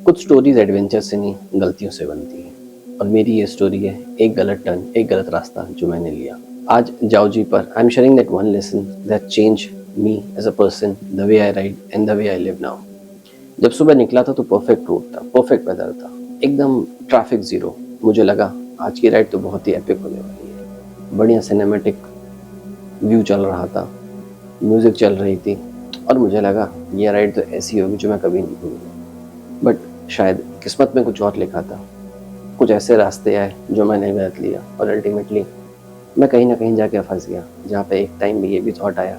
कुछ stories adventure से नहीं गलतियों से बनती हैं और मेरी ये स्टोरी है एक गलत टर्न, एक गलत रास्ता जो मैंने लिया। आज जाओ जी पर I am sharing that one lesson that change me as a person, the way I ride and the way I live now. जब सुबह निकला था तो परफेक्ट रोड था, परफेक्ट वेदर था, एकदम ट्रैफिक जीरो। मुझे लगा आज की राइड तो बहुत ही एपिक होने वाली है। बढ़िया सिनेमैटिक व्यू चल रहा था, म्यूजिक चल रही थी और मुझे लगा ये राइड तो ऐसी होगी जो मैं कभी नहीं भूलूंगा। बट शायद किस्मत में कुछ और लिखा था। कुछ ऐसे रास्ते आए जो मैंने गलत लिया और अल्टीमेटली मैं कहीं ना कहीं जाके फंस गया, जहाँ पे एक टाइम में ये भी थॉट आया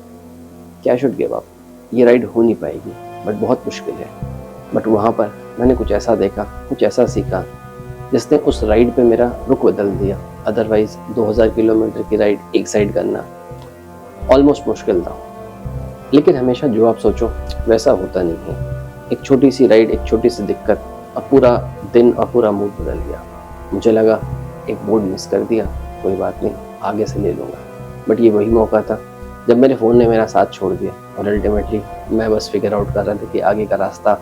कि आई शुड गिव अप, ये राइड हो नहीं पाएगी, बट बहुत मुश्किल है। बट वहाँ पर मैंने कुछ ऐसा देखा, कुछ ऐसा सीखा जिसने उस राइड पे मेरा रुख बदल दिया। अदरवाइज 2000 किलोमीटर की राइड एक साइड करना ऑलमोस्ट मुश्किल था। लेकिन हमेशा जो आप सोचो वैसा होता नहीं है। एक छोटी सी राइड, एक छोटी सी दिक्कत और पूरा दिन और पूरा मूड बदल गया। मुझे लगा एक बोर्ड मिस कर दिया, कोई बात नहीं, आगे से ले लूँगा। बट ये वही मौका था जब मेरे फ़ोन ने मेरा साथ छोड़ दिया और अल्टीमेटली मैं बस फिगर आउट कर रहा था कि आगे का रास्ता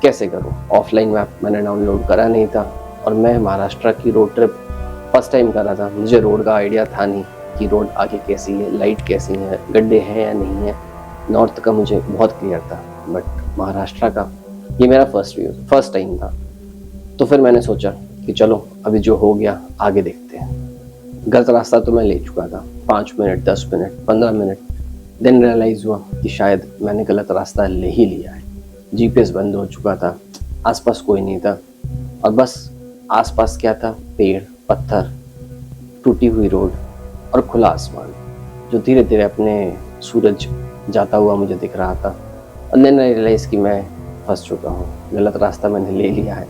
कैसे करूँ। ऑफलाइन मैप मैंने डाउनलोड करा नहीं था और मैं महाराष्ट्र की रोड ट्रिप फर्स्ट टाइम कर रहा था। मुझे रोड का आइडिया था नहीं कि रोड आगे कैसी है, लाइट कैसी है, गड्ढे हैं या नहीं है। नॉर्थ का मुझे बहुत क्लियर था बट महाराष्ट्र का ये मेरा फर्स्ट टाइम था। तो फिर मैंने सोचा कि चलो अभी जो हो गया आगे देखते हैं। गलत रास्ता तो मैं ले चुका था, 5 minute, 10 minute, 15 minute. Then realise हुआ कि शायद मैंने गलत रास्ता ले ही लिया है। जीपीएस बंद हो चुका था, आसपास कोई नहीं था और बस आसपास क्या था, पेड़, पत्थर, टूटी हुई रोड और खुला आसमान जो धीरे धीरे अपने सूरज जाता हुआ मुझे दिख रहा था। और देन आई रियलाइज़ कि मैं फंस चुका हूँ, गलत रास्ता मैंने ले लिया है।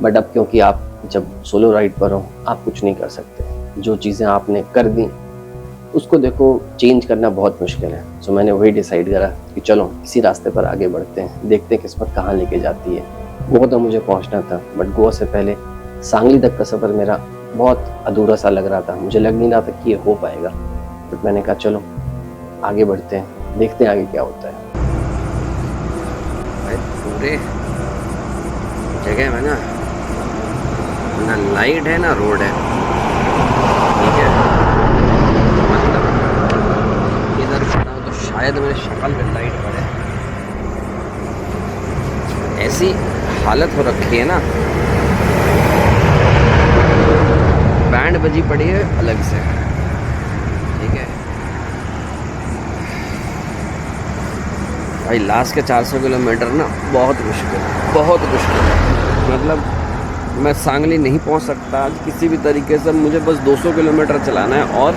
बट अब क्योंकि आप जब सोलो राइड पर हो आप कुछ नहीं कर सकते। जो चीज़ें आपने कर दी उसको देखो चेंज करना बहुत मुश्किल है। सो मैंने वही डिसाइड करा कि चलो इसी रास्ते पर आगे बढ़ते हैं, देखते हैं किस्मत कहाँ लेके जाती है। गोवा तो मुझे पहुँचना था बट गोवा से पहले सांगली तक का सफ़र मेरा बहुत अधूरा सा लग रहा था। मुझे लग नहीं रहा था कि ये हो पाएगा। बट मैंने कहा चलो आगे बढ़ते हैं, देखते हैं आगे क्या होता है। पूरे जगह में ना लाइट है ना रोड है, ठीक है। मतलब इधर खड़ा हूँ तो शायद मेरे शक्ल पे लाइट पड़े। ऐसी हालत हो रखी है ना, बैंड बजी पड़ी है अलग से, ठीक है भाई। लास्ट के 400 किलोमीटर ना बहुत मुश्किल है, बहुत मुश्किल है। मतलब मैं सांगली नहीं पहुंच सकता आज किसी भी तरीके से। मुझे बस 200 किलोमीटर चलाना है और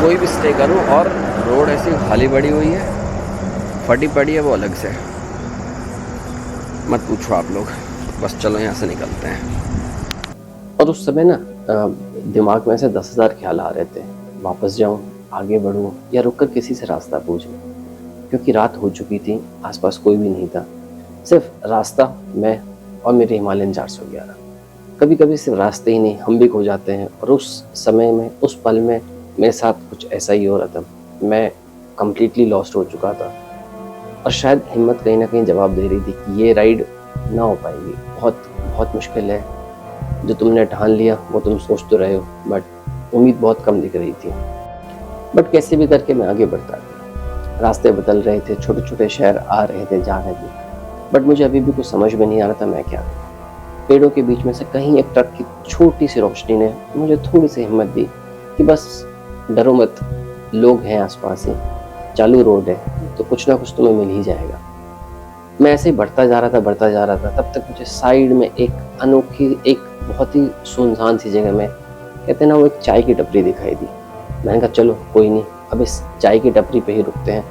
कोई भी स्टे करूं, और रोड ऐसी खाली पड़ी हुई है, फटी पड़ी है वो अलग से, मत पूछो आप लोग। बस चलो यहाँ से निकलते हैं। और उस समय ना दिमाग में से 10,000 ख्याल आ रहे थे, वापस जाऊं, आगे बढ़ूं या रुककर किसी से रास्ता पूछूं। क्योंकि रात हो चुकी थी, आसपास कोई भी नहीं था, सिर्फ रास्ता, मैं और मेरे हिमालयन 411। कभी कभी सिर्फ रास्ते ही नहीं, हम भी खो जाते हैं। और उस समय में, उस पल में मेरे साथ कुछ ऐसा ही हो रहा था। मैं कम्प्लीटली लॉस्ट हो चुका था और शायद हिम्मत कहीं ना कहीं जवाब दे रही थी कि ये राइड ना हो पाएगी, बहुत बहुत मुश्किल है। जो तुमने ठान लिया वो तुम सोच तो रहे हो बट उम्मीद बहुत कम दिख रही थी। बट कैसे भी करके मैं आगे बढ़ता गया। रास्ते बदल रहे थे, छोटे छोटे शहर आ रहे थे, जा रहे थे, बट मुझे अभी भी कुछ समझ में नहीं आ रहा था मैं क्या करूं। पेड़ों के बीच में से कहीं एक ट्रक की छोटी सी रोशनी ने मुझे थोड़ी सी हिम्मत दी कि बस डरो मत, लोग हैं आसपास ही, चालू रोड है तो कुछ ना कुछ तुम्हें मिल ही जाएगा। मैं ऐसे ही बढ़ता जा रहा था। तब तक मुझे साइड में एक अनोखी, एक बहुत ही सुनसान सी जगह में, कहते हैं ना, वो एक चाय की टपरी दिखाई दी। मैंने कहा चलो कोई नहीं, अब इस चाय की टपरी पे ही रुकते हैं,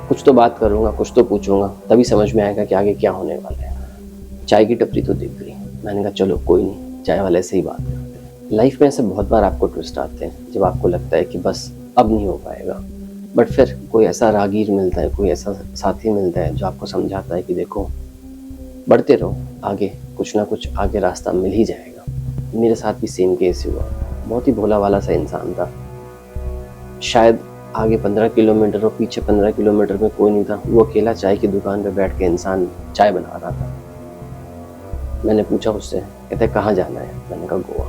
कुछ तो बात करूँगा, कुछ तो पूछूंगा, तभी समझ में आएगा कि आगे क्या होने वाला है। चाय की टपरी तो दिख गई। मैंने कहा चलो कोई नहीं, चाय वाले से ही बात करते हैं। लाइफ में ऐसे बहुत बार आपको ट्विस्ट आते हैं जब आपको लगता है कि बस अब नहीं हो पाएगा, बट फिर कोई ऐसा राहगीर मिलता है, कोई ऐसा साथी मिलता है जो आपको समझाता है कि देखो बढ़ते रहो आगे, कुछ ना कुछ आगे रास्ता मिल ही जाएगा। मेरे साथ भी सेम केस हुआ। बहुत ही भोला वाला सा इंसान था। शायद आगे 15 किलोमीटर और पीछे 15 किलोमीटर में कोई नहीं था। वो अकेला चाय की दुकान पे बैठ के इंसान चाय बना रहा था। मैंने पूछा उससे, कहता है कहाँ जाना है? मैंने कहा गोवा।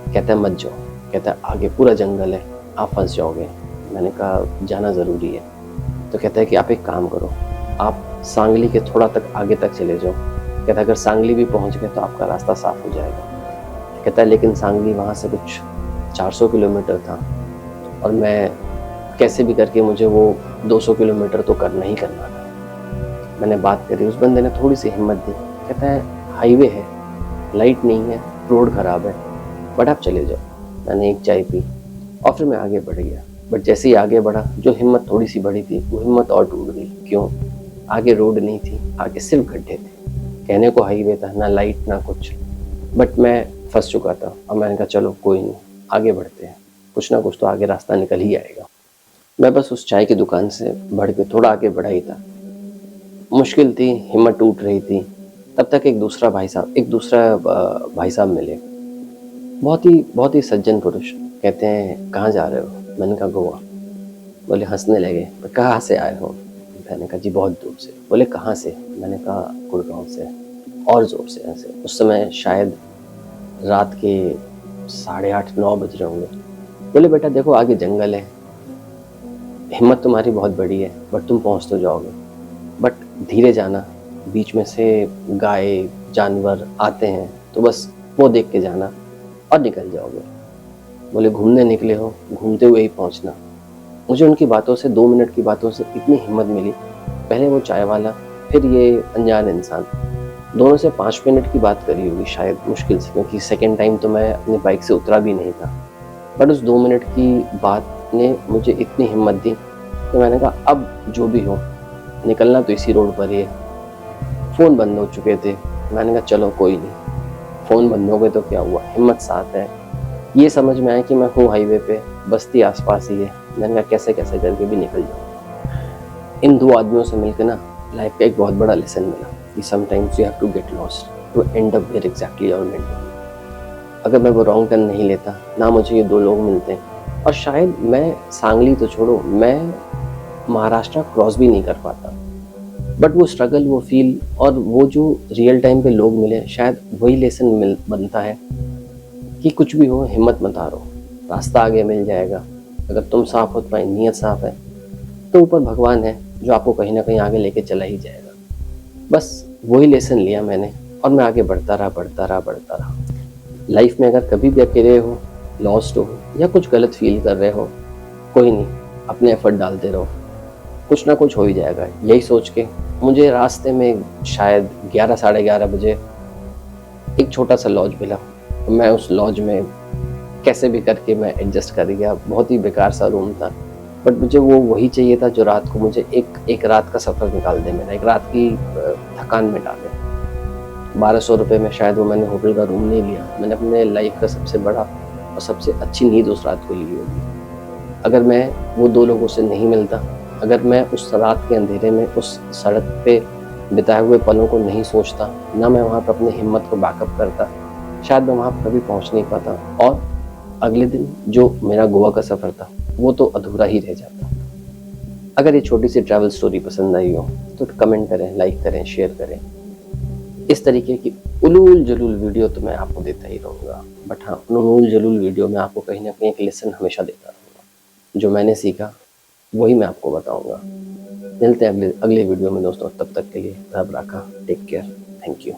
कहता है मत जाओ, कहता है आगे पूरा जंगल है, आप फंस जाओगे। मैंने कहा जाना ज़रूरी है। तो कहता है कि आप एक काम करो, आप सांगली के थोड़ा तक आगे तक चले जाओ। कहता है अगर सांगली भी पहुंच गए तो आपका रास्ता साफ हो जाएगा। कहता है लेकिन सांगली वहाँ से कुछ 400 किलोमीटर था और मैं कैसे भी करके मुझे वो 200 किलोमीटर तो करना ही करना था। मैंने बात करी, उस बंदे ने थोड़ी सी हिम्मत दी। कहता है हाईवे है, लाइट नहीं है, रोड ख़राब है, बट आप चले जाओ। मैंने एक चाय पी और फिर मैं आगे बढ़ गया। बट जैसे ही आगे बढ़ा, जो हिम्मत थोड़ी सी बढ़ी थी वो हिम्मत और टूट गई। क्यों? आगे रोड नहीं थी, आगे सिर्फ गड्ढे थे। कहने को हाईवे था, ना लाइट ना कुछ, बट मैं फंस चुका था। और मैंने कहा चलो कोई नहीं, आगे बढ़ते हैं, कुछ ना कुछ तो आगे रास्ता निकल ही आएगा। मैं बस उस चाय की दुकान से बढ़ के थोड़ा आगे बढ़ा ही था। मुश्किल थी, हिम्मत टूट रही थी। तब तक एक दूसरा भाई साहब मिले, बहुत ही सज्जन पुरुष। कहते हैं कहाँ जा रहे हो? मैंने कहा गोवा। बोले हंसने लगे, कहाँ से आए हो? मैंने कहा जी बहुत दूर से। बोले कहाँ से? मैंने कहा गुड़गांव से। और ज़ोर से हंसे। उस समय शायद रात के 8:30-9 बज रहे होंगे। बोले बेटा देखो आगे जंगल है, हिम्मत तुम्हारी बहुत बड़ी है, बट तुम पहुँच तो जाओगे, बट धीरे जाना, बीच में से गाय जानवर आते हैं तो बस वो देख के जाना और निकल जाओगे। बोले घूमने निकले हो, घूमते हुए ही पहुंचना। मुझे उनकी बातों से, 2 मिनट की बातों से इतनी हिम्मत मिली। पहले वो चाय वाला, फिर ये अनजान इंसान, दोनों से 5 मिनट की बात करी होगी शायद, मुश्किल से, क्योंकि सेकेंड टाइम तो मैं अपनी बाइक से उतरा भी नहीं था। बट उस 2 मिनट की बात ने मुझे इतनी हिम्मत दी कि मैंने कहा अब जो भी हो, निकलना तो इसी रोड पर ही है। फ़ोन बंद हो चुके थे। मैंने कहा चलो कोई नहीं, फ़ोन बंद हो गए तो क्या हुआ, हिम्मत साथ है। ये समझ में आया कि मैं हूँ हाईवे पे, बस्ती आसपास ही है। मैंने कहा कैसे कैसे करके भी निकल जाऊँ। इन 2 आदमियों से मिलकर ना लाइफ का एक बहुत बड़ा लेसन मिला कि sometimes you have to get lost to end up where exactly you are meant to be. अगर मैं वो रॉन्ग टर्न नहीं लेता ना, मुझे ये 2 लोग मिलते और शायद मैं सांगली तो छोड़ो, मैं महाराष्ट्र क्रॉस भी नहीं कर पाता। बट वो स्ट्रगल, वो फील और वो जो रियल टाइम पे लोग मिले, शायद वही लेसन बनता है कि कुछ भी हो हिम्मत मत हारो, रास्ता आगे मिल जाएगा। अगर तुम साफ हो, तुम्हारी नीयत साफ है, तो ऊपर भगवान है जो आपको कहीं ना कहीं आगे लेके चला ही जाएगा। बस वही लेसन लिया मैंने और मैं आगे बढ़ता रहा। लाइफ में अगर कभी भी अकेले हो, लॉस्ट हो या कुछ गलत फील कर रहे हो, कोई नहीं, अपने एफर्ट डालते रहो, कुछ ना कुछ हो ही जाएगा। यही सोच के मुझे रास्ते में शायद 11 साढ़े 11 बजे एक छोटा सा लॉज मिला। मैं उस लॉज में कैसे भी करके मैं एडजस्ट कर गया। बहुत ही बेकार सा रूम था, बट मुझे वो वही चाहिए था जो रात को मुझे एक रात का सफ़र निकाल दे, मेरा एक रात की थकान मिटा दे। 1200 रुपये में शायद वो मैंने होटल का रूम नहीं लिया, मैंने अपने लाइफ का सबसे बड़ा और सबसे अच्छी नींद उस रात को ली होगी। अगर मैं वो 2 लोगों से नहीं मिलता, अगर मैं उस रात के अंधेरे में उस सड़क पे बिताए हुए पलों को नहीं सोचता, ना मैं वहाँ पर अपनी हिम्मत को बैकअप करता, शायद मैं वहाँ पर कभी पहुँच नहीं पाता और अगले दिन जो मेरा गोवा का सफ़र था वो तो अधूरा ही रह जाता। अगर ये छोटी सी ट्रैवल स्टोरी पसंद आई हो तो कमेंट करें, लाइक करें, शेयर करें। इस तरीके की उलूल जलूल वीडियो तो मैं आपको देता ही रहूँगा, बट हाँ, उलूल जलूल वीडियो में आपको कहीं ना कहीं एक लेसन हमेशा देता रहूँगा। जो मैंने सीखा वही मैं आपको बताऊँगा। मिलते हैं अगले वीडियो में दोस्तों, तब तक के लिए रब रखा, टेक केयर, थैंक यू।